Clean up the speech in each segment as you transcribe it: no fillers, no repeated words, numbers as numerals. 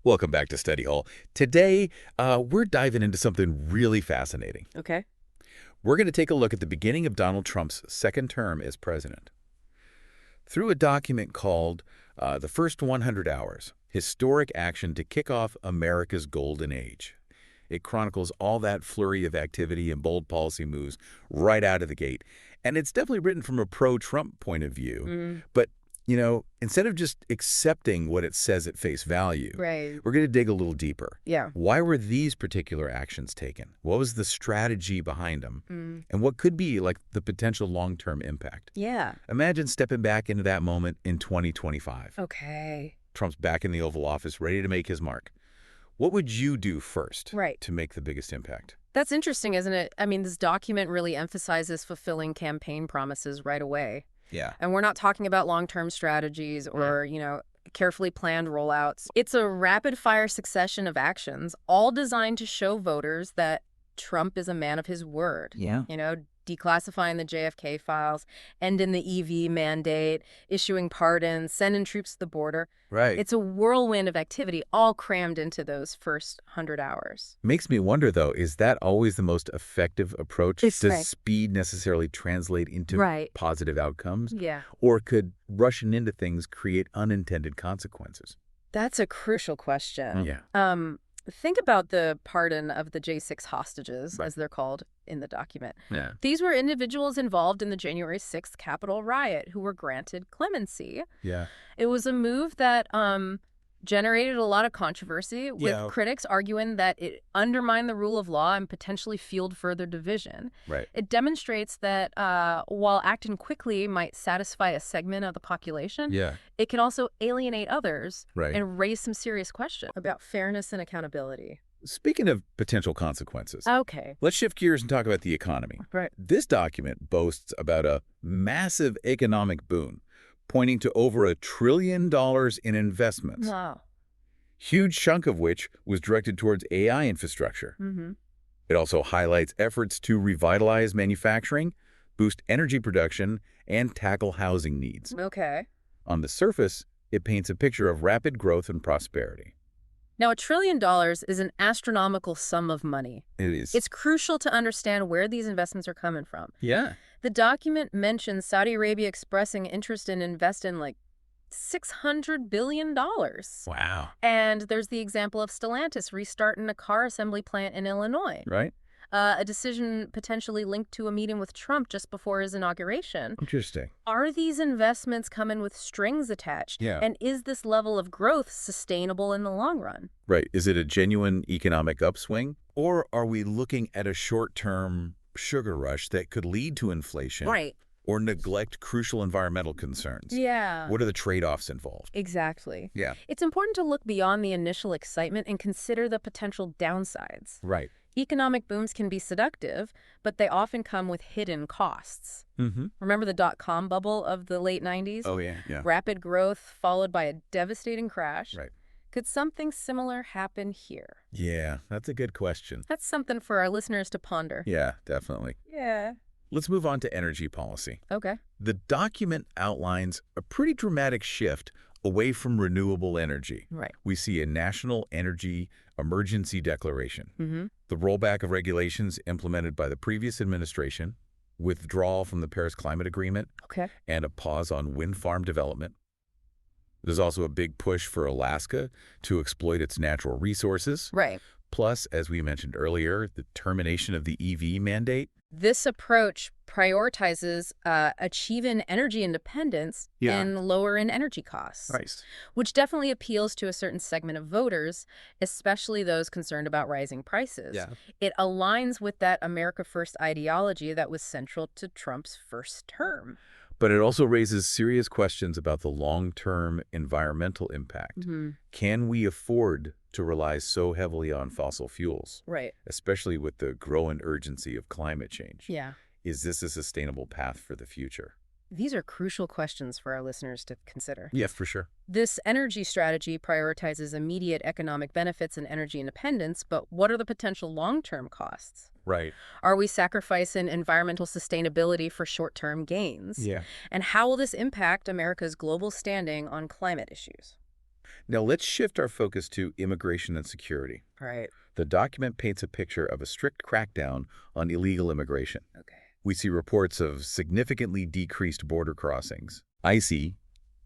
Welcome back to Study Hall. Today, we're diving into something really fascinating. Okay. We're going to take a look at the beginning of Donald Trump's second term as president. Through a document called The First 100 Hours, Historic Action to Kick Off America's Golden Age. It chronicles all that flurry of activity and bold policy moves right out of the gate. And it's definitely written from a pro-Trump point of view. But instead of just accepting what it says at face value, Right. we're going to dig a little deeper. Yeah. Why were these particular actions taken? What was the strategy behind them? Mm. And what could be like the potential long-term impact? Yeah. Imagine stepping back into that moment in 2025. Okay. Trump's back in the Oval Office, ready to make his mark. What would you do first Right. to make the biggest impact? That's interesting, isn't it? I mean, this document really emphasizes fulfilling campaign promises right away. Yeah. And we're not talking about long-term strategies or, carefully planned rollouts. It's a rapid-fire succession of actions, all designed to show voters that Trump is a man of his word. Yeah. Declassifying the JFK files, ending the EV mandate, issuing pardons, sending troops to the border. Right. It's a whirlwind of activity all crammed into those first 100 hours. Makes me wonder, though, is that always the most effective approach? It's Does right. speed necessarily translate into Right. positive outcomes? Yeah. Or could rushing into things create unintended consequences? That's a crucial question. Yeah. Think about the pardon of the J6 hostages, Right. as they're called in the document. Yeah. These were individuals involved in the January 6th Capitol riot who were granted clemency. Yeah. It was a move that generated a lot of controversy, with Yeah. critics arguing that it undermined the rule of law and potentially fueled further division. Right. It demonstrates that while acting quickly might satisfy a segment of the population, Yeah. it can also alienate others Right. and raise some serious questions about fairness and accountability. Speaking of potential consequences, Okay. let's shift gears and talk about the economy. Right. This document boasts about a massive economic boon, pointing to over $1 trillion in investments, Wow. huge chunk of which was directed towards AI infrastructure. Mm-hmm. It also highlights efforts to revitalize manufacturing, boost energy production, and tackle housing needs. Okay. On the surface, it paints a picture of rapid growth and prosperity. Now, $1 trillion is an astronomical sum of money. It is. It's crucial to understand where these investments are coming from. Yeah. The document mentions Saudi Arabia expressing interest in investing like $600 billion. Wow. And there's the example of Stellantis restarting a car assembly plant in Illinois. Right? A decision potentially linked to a meeting with Trump just before his inauguration. Interesting. Are these investments coming with strings attached? Yeah. And is this level of growth sustainable in the long run? Right. Is it a genuine economic upswing? Or are we looking at a short-term sugar rush that could lead to inflation Right. or neglect crucial environmental concerns? Yeah. What are the trade-offs involved? Exactly. Yeah. It's important to look beyond the initial excitement and consider the potential downsides. Right. Economic booms can be seductive, but they often come with hidden costs. Mm-hmm. Remember the dot-com bubble of the late 90s? Oh, yeah. Yeah. Rapid growth followed by a devastating crash. Right. Could something similar happen here? Yeah, that's a good question. That's something for our listeners to ponder. Yeah, definitely. Yeah. Let's move on to energy policy. Okay. The document outlines a pretty dramatic shift away from renewable energy. Right. We see a national energy emergency declaration, Mm-hmm. the rollback of regulations implemented by the previous administration, withdrawal from the Paris Climate Agreement, Okay. and a pause on wind farm development. There's also a big push for Alaska to exploit its natural resources. Right. Plus, as we mentioned earlier, the termination of the EV mandate. This approach prioritizes achieving energy independence Yeah. and lowering energy costs, Nice. which definitely appeals to a certain segment of voters, especially those concerned about rising prices. Yeah. It aligns with that America First ideology that was central to Trump's first term. But it also raises serious questions about the long-term environmental impact. Mm-hmm. Can we afford to rely so heavily on fossil fuels, Right. especially with the growing urgency of climate change? Yeah. Is this a sustainable path for the future? These are crucial questions for our listeners to consider. Yeah, for sure. This energy strategy prioritizes immediate economic benefits and energy independence, but what are the potential long-term costs? Right. Are we sacrificing environmental sustainability for short-term gains? Yeah. And how will this impact America's global standing on climate issues? Now let's shift our focus to immigration and security. Right. The document paints a picture of a strict crackdown on illegal immigration. Okay. We see reports of significantly decreased border crossings. ICE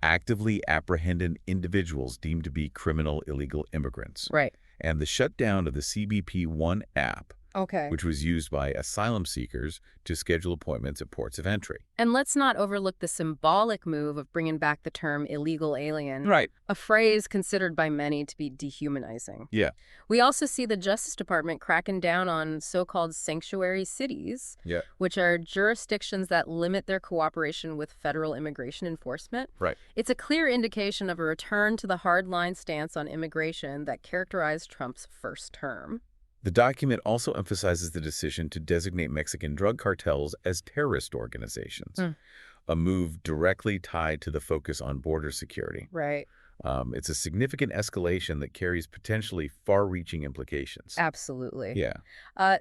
actively apprehended individuals deemed to be criminal illegal immigrants. Right. And the shutdown of the CBP-1 app, Okay. which was used by asylum seekers to schedule appointments at ports of entry. And let's not overlook the symbolic move of bringing back the term illegal alien, Right. a phrase considered by many to be dehumanizing. Yeah. We also see the Justice Department cracking down on so-called sanctuary cities, Yeah. which are jurisdictions that limit their cooperation with federal immigration enforcement. Right. It's a clear indication of a return to the hardline stance on immigration that characterized Trump's first term. The document also emphasizes the decision to designate Mexican drug cartels as terrorist organizations, a move directly tied to the focus on border security. Right. It's a significant escalation that carries potentially far-reaching implications. Absolutely. Yeah.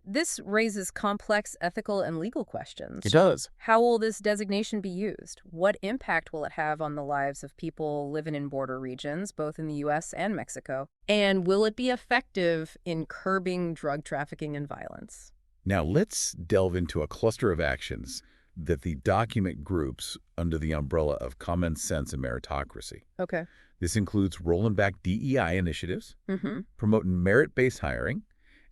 This raises complex ethical and legal questions. It does. How will this designation be used? What impact will it have on the lives of people living in border regions, both in the U.S. and Mexico? And will it be effective in curbing drug trafficking and violence? Now let's delve into a cluster of actions that the document groups under the umbrella of common sense and meritocracy. Okay. This includes rolling back DEI initiatives, Mm-hmm. promoting merit-based hiring,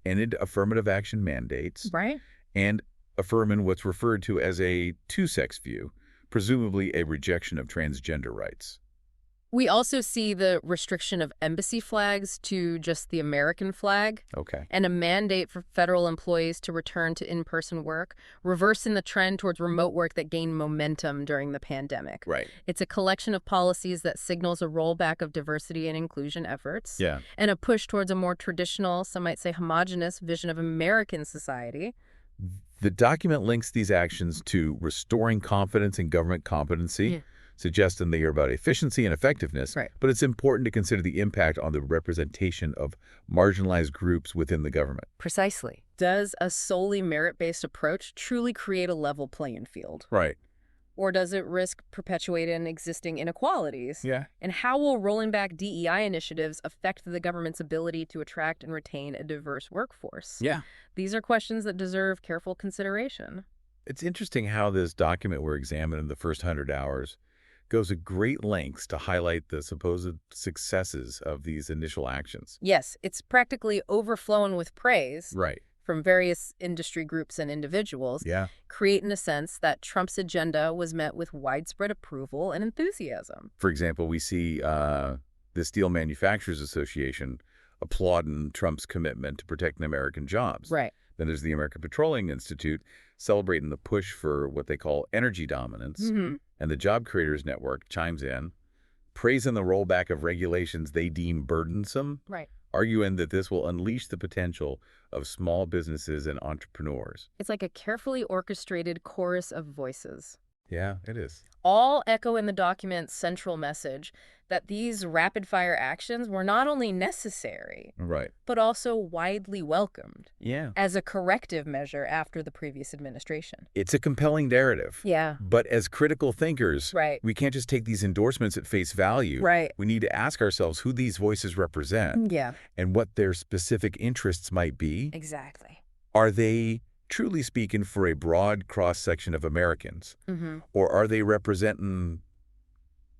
ended affirmative action mandates, Right. and affirming what's referred to as a two-sex view, presumably a rejection of transgender rights. We also see the restriction of embassy flags to just the American flag, Okay. and a mandate for federal employees to return to in-person work, reversing the trend towards remote work that gained momentum during the pandemic. Right. It's a collection of policies that signals a rollback of diversity and inclusion efforts, Yeah. and a push towards a more traditional, some might say homogenous, vision of American society. The document links these actions to restoring confidence in government competency, suggesting they are about efficiency and effectiveness, Right. but it's important to consider the impact on the representation of marginalized groups within the government. Precisely. Does a solely merit-based approach truly create a level playing field? Right. Or does it risk perpetuating existing inequalities? Yeah. And how will rolling back DEI initiatives affect the government's ability to attract and retain a diverse workforce? Yeah. These are questions that deserve careful consideration. It's interesting how this document we're examining, the first 100 hours, goes to great lengths to highlight the supposed successes of these initial actions. Yes, it's practically overflowing with praise Right. from various industry groups and individuals, Yeah. creating a sense that Trump's agenda was met with widespread approval and enthusiasm. For example, we see the Steel Manufacturers Association applauding Trump's commitment to protecting American jobs. Right. Then there's the American Petroleum Institute celebrating the push for what they call energy dominance. Mm-hmm. And the Job Creators Network chimes in, praising the rollback of regulations they deem burdensome, Right. arguing that this will unleash the potential of small businesses and entrepreneurs. It's like a carefully orchestrated chorus of voices. Yeah, it is. All echo in the document's central message that these rapid-fire actions were not only necessary, Right. but also widely welcomed Yeah. as a corrective measure after the previous administration. It's a compelling narrative. Yeah. But as critical thinkers, Right. we can't just take these endorsements at face value. Right. We need to ask ourselves who these voices represent Yeah. and what their specific interests might be. Exactly. Are they truly speaking for a broad cross-section of Americans, Mm-hmm. or are they representing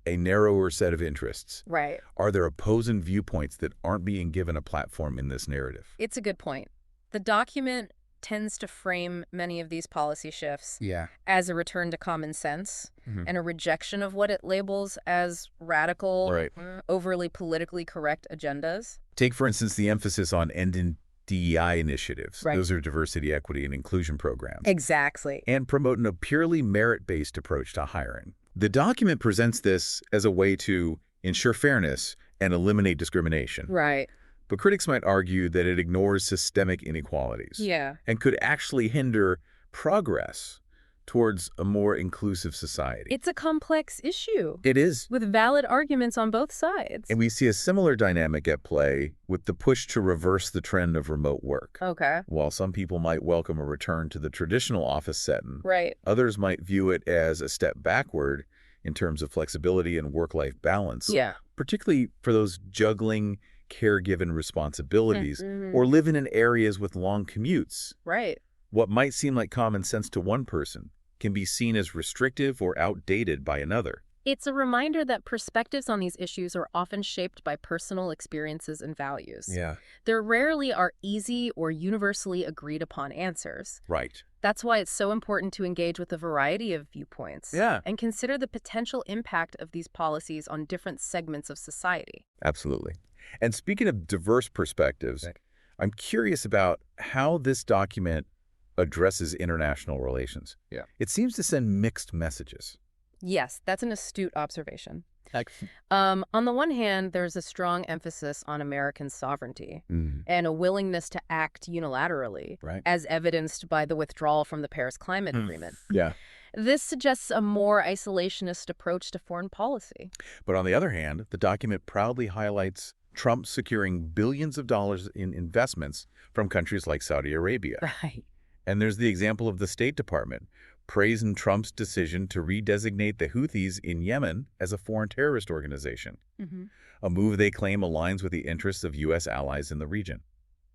a narrower set of interests? Right. Are there opposing viewpoints that aren't being given a platform in this narrative? It's a good point. The document tends to frame many of these policy shifts Yeah. as a return to common sense Mhm. and a rejection of what it labels as radical, Right. overly politically correct agendas. Take, for instance, the emphasis on ending DEI initiatives. Right. Those are diversity, equity, and inclusion programs. Exactly. And promoting a purely merit-based approach to hiring. The document presents this as a way to ensure fairness and eliminate discrimination. Right. But critics might argue that it ignores systemic inequalities Yeah. and could actually hinder progress towards a more inclusive society. It's a complex issue It is. with valid arguments on both sides. And we see a similar dynamic at play with the push to reverse the trend of remote work. Okay. While some people might welcome a return to the traditional office setting, Right. others might view it as a step backward in terms of flexibility and work-life balance, Yeah. particularly for those juggling caregiving responsibilities Mm-hmm. or living in areas with long commutes. Right. What might seem like common sense to one person can be seen as restrictive or outdated by another. It's a reminder that perspectives on these issues are often shaped by personal experiences and values. Yeah. There rarely are easy or universally agreed upon answers. Right. That's why it's so important to engage with a variety of viewpoints. Yeah. And consider the potential impact of these policies on different segments of society. Absolutely. And speaking of diverse perspectives, I'm curious about how this document addresses international relations. Yeah. It seems to send mixed messages. Yes, that's an astute observation. Excellent. On the one hand, there's a strong emphasis on American sovereignty and a willingness to act unilaterally, Right. as evidenced by the withdrawal from the Paris Climate Agreement. Yeah. This suggests a more isolationist approach to foreign policy. But on the other hand, the document proudly highlights Trump securing billions of dollars in investments from countries like Saudi Arabia. Right. And there's the example of the State Department praising Trump's decision to redesignate the Houthis in Yemen as a foreign terrorist organization, a move they claim aligns with the interests of U.S. allies in the region.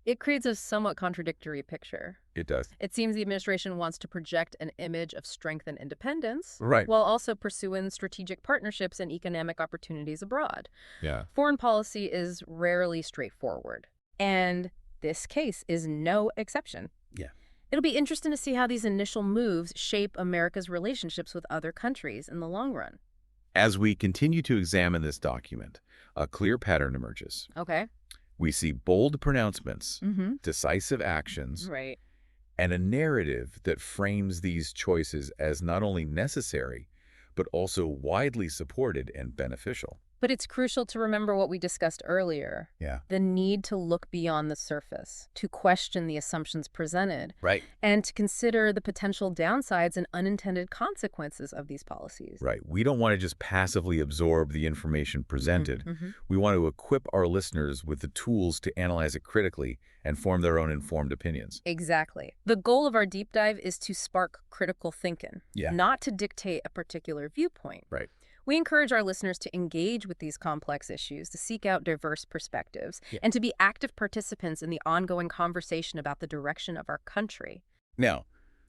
It creates a somewhat contradictory picture. It does. It seems the administration wants to project an image of strength and independence, Right. while also pursuing strategic partnerships and economic opportunities abroad. Yeah. Foreign policy is rarely straightforward, and this case is no exception. Yeah. It'll be interesting to see how these initial moves shape America's relationships with other countries in the long run. As we continue to examine this document, a clear pattern emerges. Okay. We see bold pronouncements, Mm-hmm. decisive actions, Right. and a narrative that frames these choices as not only necessary, but also widely supported and beneficial. But it's crucial to remember what we discussed earlier. Yeah. The need to look beyond the surface, to question the assumptions presented, Right. and to consider the potential downsides and unintended consequences of these policies. Right. We don't want to just passively absorb the information presented. Mm-hmm. We want to equip our listeners with the tools to analyze it critically and form their own informed opinions. Exactly. The goal of our deep dive is to spark critical thinking, Yeah. not to dictate a particular viewpoint. Right. We encourage our listeners to engage with these complex issues, to seek out diverse perspectives, and to be active participants in the ongoing conversation about the direction of our country. Now,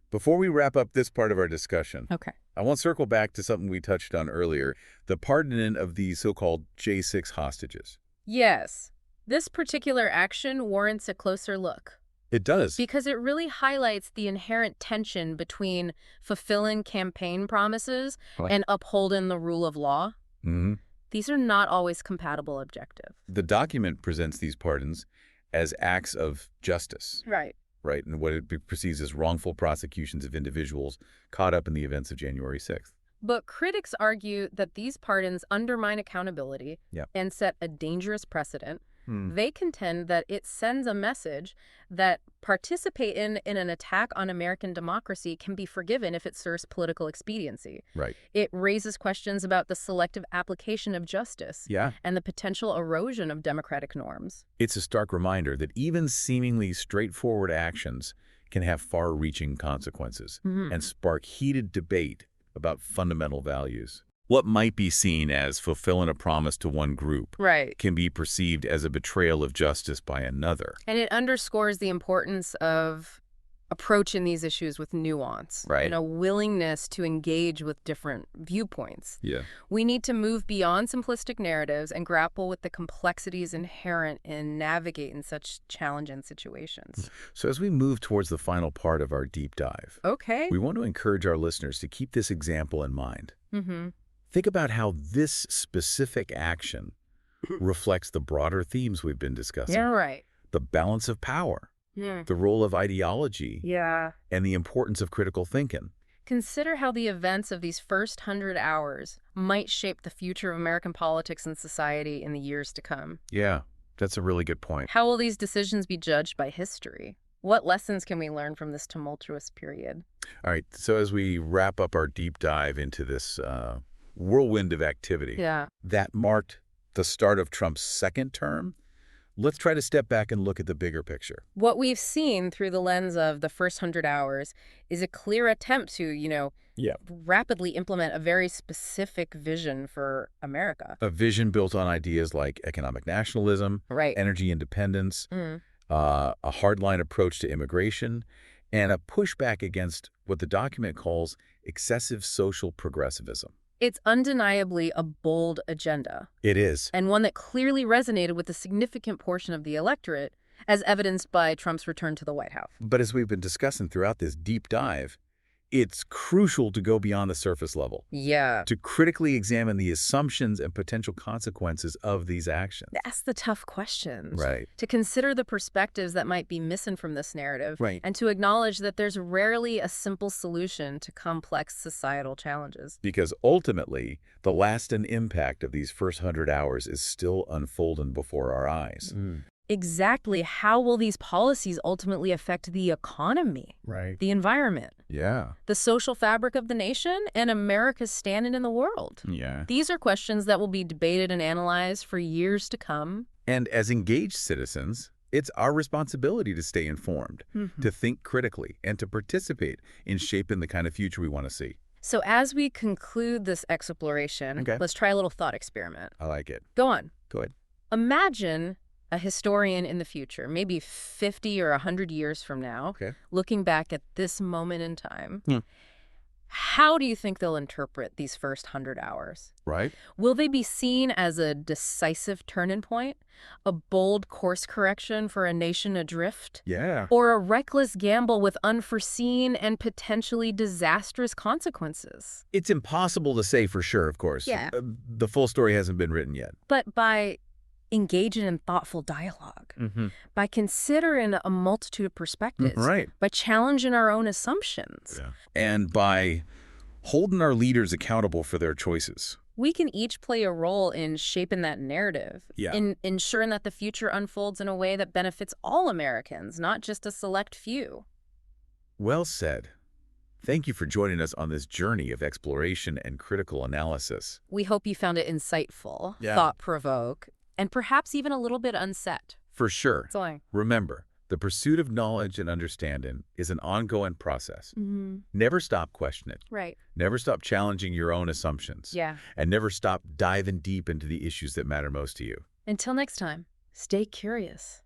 before we wrap up this part of our discussion, Okay. I want to circle back to something we touched on earlier, the pardoning of the so-called J6 hostages. Yes. This particular action warrants a closer look It does. because it really highlights the inherent tension between fulfilling campaign promises Right. and upholding the rule of law. Mm-hmm. These are not always compatible objectives. The document presents these pardons as acts of justice, Right. right? And what it perceives as wrongful prosecutions of individuals caught up in the events of January 6th. But critics argue that these pardons undermine accountability Yep. and set a dangerous precedent. Hmm. They contend that it sends a message that participate in an attack on American democracy can be forgiven if it serves political expediency. Right. It raises questions about the selective application of justice Yeah. and the potential erosion of democratic norms. It's a stark reminder that even seemingly straightforward actions can have far-reaching consequences and spark heated debate about fundamental values. What might be seen as fulfilling a promise to one group Right. can be perceived as a betrayal of justice by another. And it underscores the importance of approaching these issues with nuance Right. and a willingness to engage with different viewpoints. Yeah. We need to move beyond simplistic narratives and grapple with the complexities inherent in navigating such challenging situations. So as we move towards the final part of our deep dive, Okay. we want to encourage our listeners to keep this example in mind. Mm-hmm. Think about how this specific action reflects the broader themes we've been discussing. Yeah, right. The balance of power, Yeah. the role of ideology, Yeah. and the importance of critical thinking. Consider how the events of these first 100 hours might shape the future of American politics and society in the years to come. Yeah, that's a really good point. How will these decisions be judged by history? What lessons can we learn from this tumultuous period? All right, so as we wrap up our deep dive into this whirlwind of activity Yeah. that marked the start of Trump's second term, Let's try to step back and look at the bigger picture. What we've seen through the lens of the first 100 hours is a clear attempt to, Yeah. rapidly implement a very specific vision for America. A vision built on ideas like economic nationalism, Right. energy independence, Mm. a hardline approach to immigration, and a pushback against what the document calls excessive social progressivism. It's undeniably a bold agenda, It is. and one that clearly resonated with a significant portion of the electorate, as evidenced by Trump's return to the White House. But as we've been discussing throughout this deep dive, it's crucial to go beyond the surface level, Yeah. to critically examine the assumptions and potential consequences of these actions. That's the tough questions. Right. To consider the perspectives that might be missing from this narrative. Right. And to acknowledge that there's rarely a simple solution to complex societal challenges. Because ultimately, the lasting impact of these first 100 hours is still unfolding before our eyes. Exactly how will these policies ultimately affect the economy, Right. the environment, Yeah. the social fabric of the nation, and America's standing in the world? Yeah. These are questions that will be debated and analyzed for years to come. And as engaged citizens, it's our responsibility to stay informed, to think critically, and to participate in shaping the kind of future we want to see. So as we conclude this exploration, Okay. let's try a little thought experiment. I like it. Go on. Go ahead. Imagine a historian in the future, maybe 50 or 100 years from now, Okay. looking back at this moment in time. Hmm. How do you think they'll interpret these first 100 hours? Right? Will they be seen as a decisive turning point, a bold course correction for a nation adrift, Yeah. or a reckless gamble with unforeseen and potentially disastrous consequences? It's impossible to say for sure, of course. Yeah. The full story hasn't been written yet. But by engaging in thoughtful dialogue, by considering a multitude of perspectives, Right. by challenging our own assumptions, And by holding our leaders accountable for their choices. we can each play a role in shaping that narrative, Yeah. in ensuring that the future unfolds in a way that benefits all Americans, not just a select few. Well said. Thank you for joining us on this journey of exploration and critical analysis. We hope you found it insightful, Yeah. thought-provoke, and perhaps even a little bit unset. For sure. So, Remember, the pursuit of knowledge and understanding is an ongoing process. Never stop questioning. right. Never stop challenging your own assumptions. Yeah. And never stop diving deep into the issues that matter most to you. Until next time, stay curious.